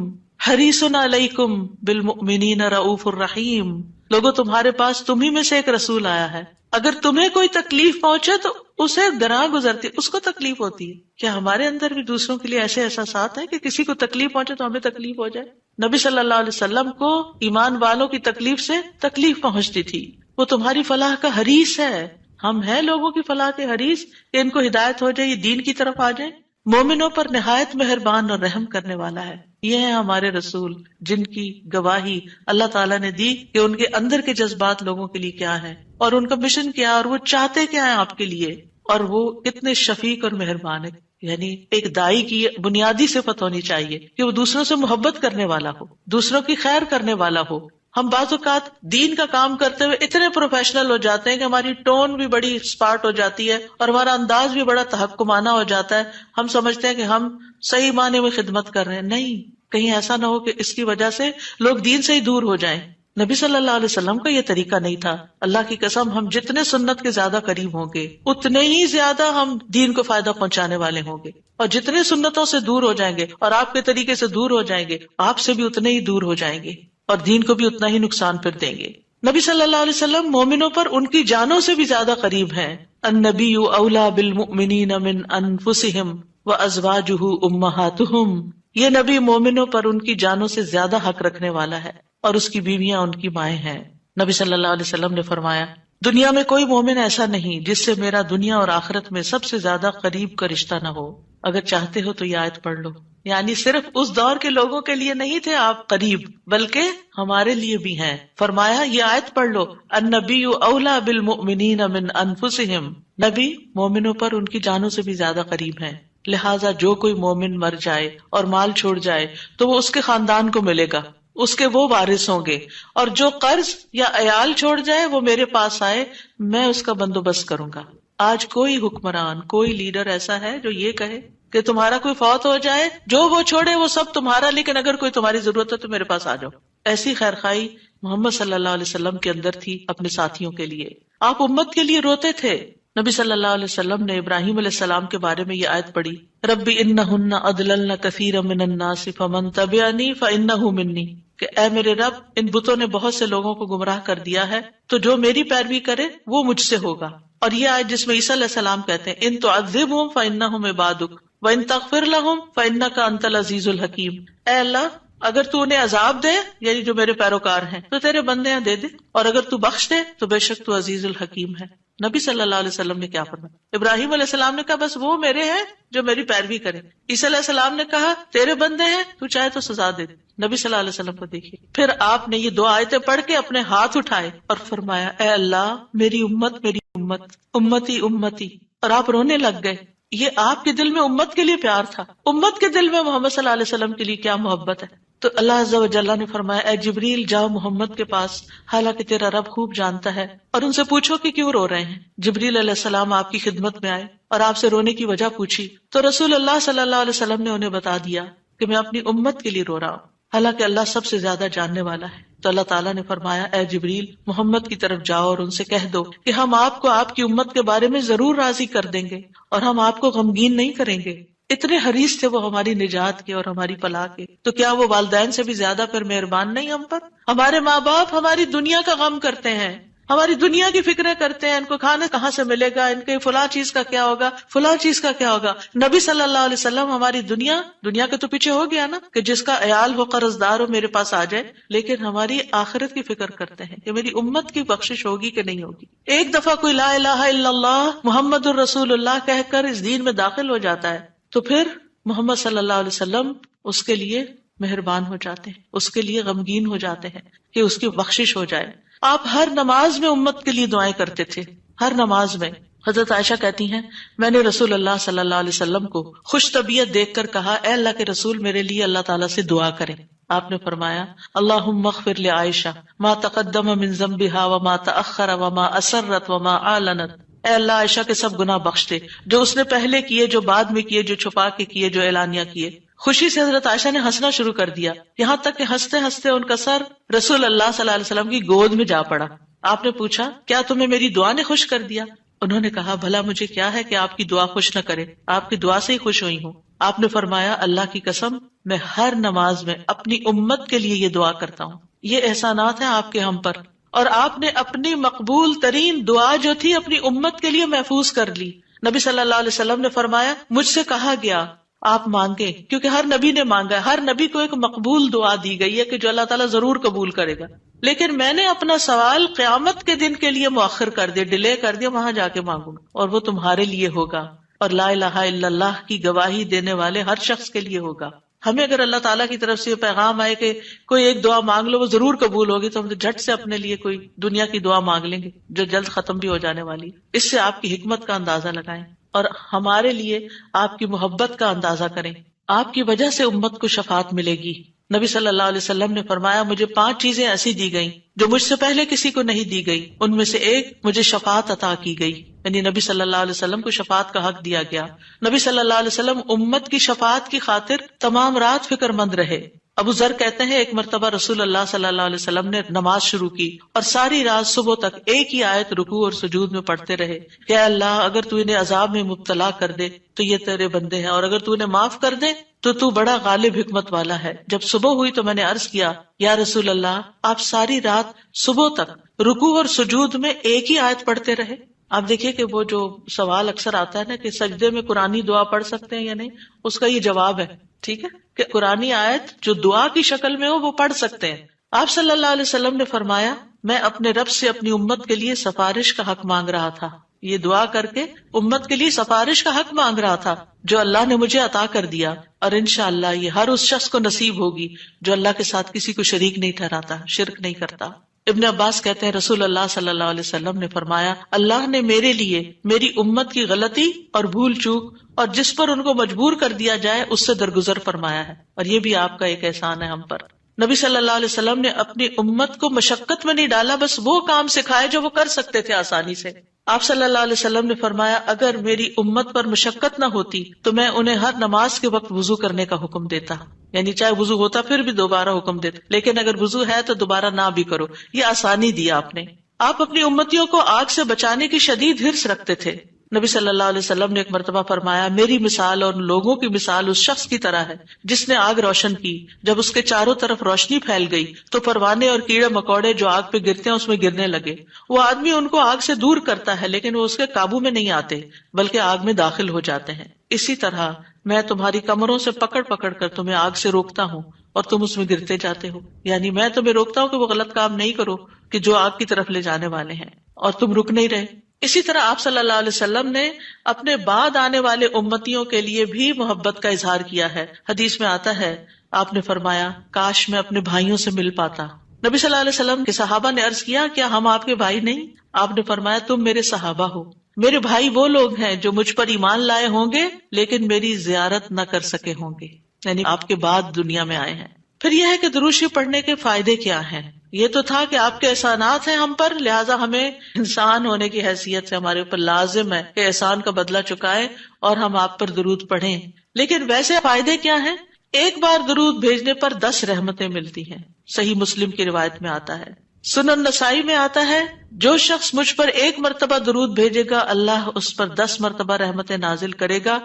حَرِيصٌ عَلَيْكُمْ بِالْمُؤْمِنِينَ رَءُوفٌ رَحِيمٌ. لوگوں تمہارے پاس تمہیں میں سے ایک رسول آیا ہے، اگر تمہیں کوئی تکلیف پہنچے تو اسے گراں گزرتی، اس کو تکلیف ہوتی ہے. کیا ہمارے اندر بھی دوسروں کے لیے ایسے احساسات ہیں کہ کسی کو تکلیف پہنچے تو ہمیں تکلیف ہو جائے؟ نبی صلی اللہ علیہ وسلم کو ایمان والوں کی تکلیف سے تکلیف پہنچتی تھی. وہ تمہاری فلاح کا حریص ہے. ہم ہیں لوگوں کی فلاح کے حریص کہ ان کو ہدایت ہو جائے، یہ دین کی طرف آ جائے. مومنوں پر نہایت مہربان اور رحم کرنے والا ہے. یہ ہیں ہمارے رسول جن کی گواہی اللہ تعالیٰ نے دی کہ ان کے اندر کے جذبات لوگوں کے لیے کیا ہیں اور ان کا مشن کیا اور وہ چاہتے کیا ہیں آپ کے لیے، اور وہ کتنے شفیق اور مہربان ہے. یعنی ایک دائی کی بنیادی صفت ہونی چاہیے کہ وہ دوسروں سے محبت کرنے والا ہو، دوسروں کی خیر کرنے والا ہو. ہم بعض اوقات دین کا کام کرتے ہوئے اتنے پروفیشنل ہو جاتے ہیں کہ ہماری ٹون بھی بڑی اسپارٹ ہو جاتی ہے اور ہمارا انداز بھی بڑا تحکمانہ ہو جاتا ہے. ہم سمجھتے ہیں کہ ہم صحیح معنی میں خدمت کر رہے ہیں. نہیں، کہیں ایسا نہ ہو کہ اس کی وجہ سے لوگ دین سے ہی دور ہو جائیں. نبی صلی اللہ علیہ وسلم کا یہ طریقہ نہیں تھا. اللہ کی قسم ہم جتنے سنت کے زیادہ قریب ہوں گے اتنے ہی زیادہ ہم دین کو فائدہ پہنچانے والے ہوں گے، اور جتنے سنتوں سے دور ہو جائیں گے اور آپ کے طریقے سے دور ہو جائیں گے آپ سے بھی اتنے ہی دور ہو جائیں گے اور دین کو بھی اتنا ہی نقصان پھر دیں گے. نبی صلی اللہ علیہ وسلم مومنوں پر ان کی جانوں سے بھی زیادہ قریب ہیں. النبی اولی بالمؤمنین من انفسہم وازواجہ امہاتہم. یہ نبی مومنوں پر ان کی جانوں سے زیادہ حق رکھنے والا ہے اور اس کی بیویاں ان کی مائیں ہیں. نبی صلی اللہ علیہ وسلم نے فرمایا دنیا میں کوئی مومن ایسا نہیں جس سے میرا دنیا اور آخرت میں سب سے زیادہ قریب کا رشتہ نہ ہو. اگر چاہتے ہو تو یہ آیت پڑھ لو. یعنی صرف اس دور کے لوگوں کے لیے نہیں تھے آپ قریب، بلکہ ہمارے لیے بھی ہیں. فرمایا یہ آیت پڑھ لو، النبی اولی بالمؤمنین من انفسہم. نبی مومنوں پر ان کی جانوں سے بھی زیادہ قریب ہیں. لہٰذا جو کوئی مومن مر جائے اور مال چھوڑ جائے تو وہ اس کے خاندان کو ملے گا، اس کے وہ وارث ہوں گے. اور جو قرض یا عیال چھوڑ جائے وہ میرے پاس آئے، میں اس کا بندوبست کروں گا. آج کوئی حکمران، کوئی لیڈر ایسا ہے جو یہ کہے کہ تمہارا کوئی فوت ہو جائے، جو وہ چھوڑے وہ سب تمہارا، لیکن اگر کوئی تمہاری ضرورت ہے تو میرے پاس آ جاؤ؟ ایسی خیرخواہی محمد صلی اللہ علیہ وسلم کے اندر تھی اپنے ساتھیوں کے لیے. آپ امت کے لیے روتے تھے. نبی صلی اللہ علیہ وسلم نے ابراہیم علیہ السلام کے بارے میں یہ آیت پڑھی، رب انہن اضللن کثیرا من الناس فمن تبعنی فانہ منی. کہ اے میرے رب ان بتوں نے بہت سے لوگوں کو گمراہ کر دیا ہے، تو جو میری پیروی کرے وہ مجھ سے ہوگا. اور یہ آیت جس میں عیسیٰ علیہ السلام کہتے ہیں ان تعذبہم فانہم عبادک وان تغفر لہم فانک انت العزیز الحکیم. اے اللہ اگر تو انہیں عذاب دے، یعنی جو میرے پیروکار ہیں، تو تیرے بندے ہیں دے دے، اور اگر تو بخش دے تو بے شک تو عزیز الحکیم ہے. نبی صلی اللہ علیہ وسلم نے کیا فرمایا؟ ابراہیم علیہ السلام نے کہا بس وہ میرے ہیں جو میری پیروی کرے. عیسیٰ علیہ السلام نے کہا تیرے بندے ہیں، تو چاہے تو سزا دے. نبی صلی اللہ علیہ وسلم کو دیکھیے، پھر آپ نے یہ دو آیتیں پڑھ کے اپنے ہاتھ اٹھائے اور فرمایا اے اللہ میری امت میری امت، امتی امتی، اور آپ رونے لگ گئے. یہ آپ کے دل میں امت کے لیے پیار تھا. امت کے دل میں محمد صلی اللہ علیہ وسلم کے لیے کیا محبت ہے. تو اللہ عز و جل نے فرمایا اے جبریل جاؤ محمد کے پاس، حالانکہ تیرا رب خوب جانتا ہے، اور ان سے پوچھو کہ کیوں رو رہے ہیں. جبریل علیہ السلام آپ کی خدمت میں آئے اور آپ سے رونے کی وجہ پوچھی، تو رسول اللہ صلی اللہ علیہ وسلم نے انہیں بتا دیا کہ میں اپنی امت کے لیے رو رہا ہوں، حالانکہ اللہ سب سے زیادہ جاننے والا ہے. تو اللہ تعالیٰ نے فرمایا اے جبریل محمد کی طرف جاؤ اور ان سے کہہ دو کہ ہم آپ کو آپ کی امت کے بارے میں ضرور راضی کر دیں گے اور ہم آپ کو غمگین نہیں کریں گے. اتنے حریص تھے وہ ہماری نجات کے اور ہماری فلاح کے. تو کیا وہ والدین سے بھی زیادہ پھر مہربان نہیں ہم پر؟ ہمارے ماں باپ ہماری دنیا کا غم کرتے ہیں، ہماری دنیا کی فکریں کرتے ہیں، ان کو کھانا کہاں سے ملے گا، ان کے فلاں چیز کا کیا ہوگا، فلاں چیز کا کیا ہوگا. نبی صلی اللہ علیہ وسلم ہماری دنیا کے تو پیچھے ہو گیا نا کہ جس کا عیال ہو، قرض دار ہو، میرے پاس آ جائے، لیکن ہماری آخرت کی فکر کرتے ہیں کہ میری امت کی بخشش ہوگی کہ نہیں ہوگی. ایک دفعہ کوئی لا الہ الا اللہ محمد الرسول اللہ کہہ کر اس دین میں داخل ہو جاتا ہے تو پھر محمد صلی اللہ علیہ وسلم اس کے لیے مہربان ہو جاتے ہیں، اس کے لیے غمگین ہو جاتے ہیں کہ اس کی بخشش ہو جائے. آپ ہر نماز میں امت کے لیے دعائیں کرتے تھے، ہر نماز میں. حضرت عائشہ کہتی ہیں میں نے رسول اللہ صلی اللہ علیہ وسلم کو خوش طبیعت دیکھ کر کہا اے اللہ کے رسول میرے لیے اللہ تعالیٰ سے دعا کریں. آپ نے فرمایا اللہم اغفر لعائشہ ما تقدم من ذنبها وما تأخر وما اسرت وما اعلنت. اے اللہ عائشہ کے سب گناہ بخش دے، جو اس نے پہلے کیے، جو بعد میں کیے، جو چھپا کے کیے، جو اعلانیہ کیے. خوشی سے حضرت عائشہ نے ہنسنا شروع کر دیا، یہاں تک کہ ہنستے ہنستے ان کا سر رسول اللہ صلی اللہ علیہ وسلم کی گود میں جا پڑا. آپ نے پوچھا کیا تمہیں میری دعا نے خوش کر دیا؟ انہوں نے کہا بھلا مجھے کیا ہے کہ آپ کی دعا خوش نہ کرے، آپ کی دعا سے ہی خوش ہوئی ہوں. آپ نے فرمایا اللہ کی قسم میں ہر نماز میں اپنی امت کے لیے یہ دعا کرتا ہوں. یہ احسانات ہیں آپ کے ہم پر، اور آپ نے اپنی مقبول ترین دعا جو تھی اپنی امت کے لیے محفوظ کر لی. نبی صلی اللہ علیہ وسلم نے فرمایا مجھ سے کہا گیا آپ مانگیں، کیونکہ ہر نبی نے مانگا ہے، ہر نبی کو ایک مقبول دعا دی گئی ہے کہ جو اللہ تعالیٰ ضرور قبول کرے گا. لیکن میں نے اپنا سوال قیامت کے دن کے لیے مؤخر کر دیا، ڈیلے کر دیا، وہاں جا کے مانگوں گا اور وہ تمہارے لیے ہوگا، اور لا الہ الا اللہ کی گواہی دینے والے ہر شخص کے لیے ہوگا. ہمیں اگر اللہ تعالیٰ کی طرف سے یہ پیغام آئے کہ کوئی ایک دعا مانگ لو وہ ضرور قبول ہوگی، تو ہم جھٹ سے اپنے لیے کوئی دنیا کی دعا مانگ لیں گے جو جلد ختم بھی ہو جانے والی. اس سے آپ کی حکمت کا اندازہ لگائیں اور ہمارے لیے آپ کی محبت کا اندازہ کریں. آپ کی وجہ سے امت کو شفاعت ملے گی. نبی صلی اللہ علیہ وسلم نے فرمایا مجھے 5 چیزیں ایسی دی گئیں جو مجھ سے پہلے کسی کو نہیں دی گئی. ان میں سے ایک مجھے شفاعت عطا کی گئی، یعنی نبی صلی اللہ علیہ وسلم کو شفاعت کا حق دیا گیا. نبی صلی اللہ علیہ وسلم امت کی شفاعت کی خاطر تمام رات فکر مند رہے. ابو ذر کہتے ہیں ایک مرتبہ رسول اللہ صلی اللہ علیہ وسلم نے نماز شروع کی اور ساری رات صبح تک ایک ہی آیت رکوع اور سجود میں پڑھتے رہے کہ اے اللہ اگر تو انہیں عذاب میں مبتلا کر دے تو یہ تیرے بندے ہیں، اور اگر تو انہیں معاف کر دے تو بڑا غالب حکمت والا ہے. جب صبح ہوئی تو میں نے عرض کیا یا رسول اللہ آپ ساری رات صبح تک رکوع اور سجود میں ایک ہی آیت پڑھتے رہے. آپ دیکھیے کہ وہ جو سوال اکثر آتا ہے نا کہ سجدے میں قرآنی دعا پڑھ سکتے ہیں یا نہیں، اس کا یہ جواب ہے، ٹھیک ہے، کہ قرآنی آیت جو دعا کی شکل میں ہو وہ پڑھ سکتے ہیں. آپ صلی اللہ علیہ وسلم نے فرمایا میں اپنے رب سے اپنی امت کے لیے سفارش کا حق مانگ رہا تھا. یہ دعا کر کے امت کے لیے سفارش کا حق مانگ رہا تھا جو اللہ نے مجھے عطا کر دیا، اور انشاءاللہ یہ ہر اس شخص کو نصیب ہوگی جو اللہ کے ساتھ کسی کو شریک نہیں ٹھہراتا، شرک نہیں کرتا. ابن عباس کہتے ہیں رسول اللہ صلی اللہ علیہ وسلم نے فرمایا اللہ نے میرے لیے میری امت کی غلطی اور بھول چوک اور جس پر ان کو مجبور کر دیا جائے اس سے درگزر فرمایا ہے، اور یہ بھی آپ کا ایک احسان ہے ہم پر. نبی صلی اللہ علیہ وسلم نے اپنی امت کو مشقت میں نہیں ڈالا، بس وہ کام سکھائے جو وہ کر سکتے تھے آسانی سے. آپ صلی اللہ علیہ وسلم نے فرمایا اگر میری امت پر مشقت نہ ہوتی تو میں انہیں ہر نماز کے وقت وضو کرنے کا حکم دیتا، یعنی چاہے وضو ہوتا پھر بھی دوبارہ حکم دیتا، لیکن اگر وضو ہے تو دوبارہ نہ بھی کرو. یہ آسانی دی آپ نے. آپ اپنی امتیوں کو آگ سے بچانے کی شدید حرص رکھتے تھے. نبی صلی اللہ علیہ وسلم نے ایک مرتبہ فرمایا میری مثال اور لوگوں کی مثال اس شخص کی طرح ہے جس نے آگ روشن کی، جب اس کے چاروں طرف روشنی پھیل گئی تو پروانے اور کیڑے مکوڑے جو آگ پہ گرتے ہیں اس میں گرنے لگے. وہ آدمی ان کو آگ سے دور کرتا ہے لیکن وہ اس کے قابو میں نہیں آتے بلکہ آگ میں داخل ہو جاتے ہیں. اسی طرح میں تمہاری کمروں سے پکڑ پکڑ کر تمہیں آگ سے روکتا ہوں اور تم اس میں گرتے جاتے ہو، یعنی میں تمہیں روکتا ہوں کہ وہ غلط کام نہیں کرو کہ جو آگ کی طرف لے جانے والے ہیں، اور تم رک نہیں رہے. اسی طرح آپ صلی اللہ علیہ وسلم نے اپنے بعد آنے والے امتیوں کے لیے بھی محبت کا اظہار کیا ہے. حدیث میں آتا ہے آپ نے فرمایا کاش میں اپنے بھائیوں سے مل پاتا. نبی صلی اللہ علیہ وسلم کے صحابہ نے عرض کیا کیا ہم آپ کے بھائی نہیں؟ آپ نے فرمایا تم میرے صحابہ ہو. میرے بھائی وہ لوگ ہیں جو مجھ پر ایمان لائے ہوں گے لیکن میری زیارت نہ کر سکے ہوں گے، یعنی آپ کے بعد دنیا میں آئے ہیں. پھر یہ ہے کہ درود شریف پڑھنے کے فائدے کیا ہیں. یہ تو تھا کہ آپ کے احسانات ہیں ہم پر، لہٰذا ہمیں انسان ہونے کی حیثیت سے ہمارے اوپر لازم ہے کہ احسان کا بدلہ چکائیں اور ہم آپ پر درود پڑھیں. لیکن ویسے فائدے کیا ہیں؟ ایک بار درود بھیجنے پر 10 رحمتیں ملتی ہیں، صحیح مسلم کی روایت میں آتا ہے. سنن نسائی میں آتا ہے جو شخص مجھ پر 1 مرتبہ درود بھیجے گا اللہ اس پر 10 مرتبہ رحمتیں نازل کرے گا